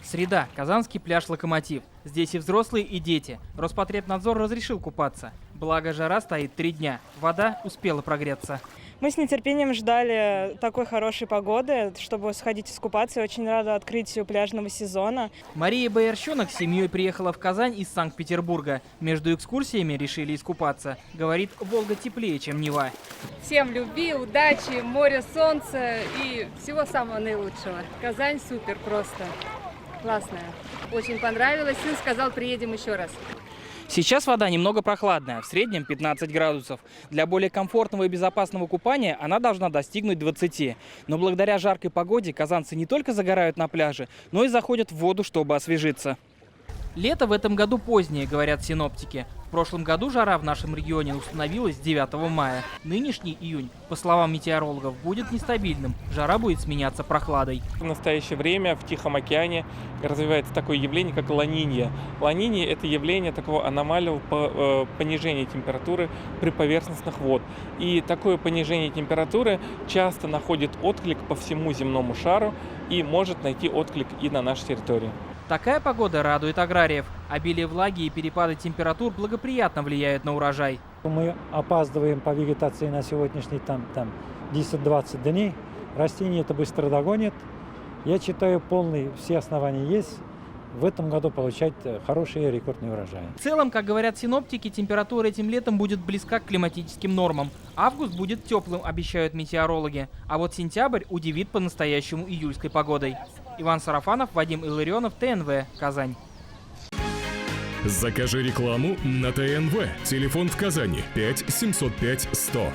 Среда. Казанский пляж «Локомотив». Здесь и взрослые, и дети. Роспотребнадзор разрешил купаться. Благо, жара стоит 3 дня. Вода успела прогреться. Мы с нетерпением ждали такой хорошей погоды, чтобы сходить искупаться. Я очень рада открытию пляжного сезона. Мария Боярчонок с семьей приехала в Казань из Санкт-Петербурга. Между экскурсиями решили искупаться. Говорит, Волга теплее, чем Нева. Всем любви, удачи, море, солнца и всего самого наилучшего. Казань супер просто. Классная. Очень понравилось. Сын сказал, приедем еще раз. Сейчас вода немного прохладная, в среднем 15 градусов. Для более комфортного и безопасного купания она должна достигнуть 20. Но благодаря жаркой погоде казанцы не только загорают на пляже, но и заходят в воду, чтобы освежиться. Лето в этом году позднее, говорят синоптики. В прошлом году жара в нашем регионе установилась 9 мая. Нынешний июнь, по словам метеорологов, будет нестабильным. Жара будет сменяться прохладой. В настоящее время в Тихом океане развивается такое явление, как ла-нинья. Ла-нинья – это явление такого аномального понижения температуры при поверхностных вод. И такое понижение температуры часто находит отклик по всему земному шару и может найти отклик и на нашей территории. Такая погода радует аграриев. Обилие влаги и перепады температур благоприятно влияют на урожай. Мы опаздываем по вегетации на сегодняшний там 10-20 дней. Растения это быстро догонят. Я считаю, все основания есть в этом году получать хорошие рекордные урожаи. В целом, как говорят синоптики, температура этим летом будет близка к климатическим нормам. Август будет теплым, обещают метеорологи. А вот сентябрь удивит по-настоящему июльской погодой. Иван Сарафанов, Вадим Илларионов, ТНВ, Казань. Закажи рекламу на ТНВ. Телефон в Казани 5 705 100.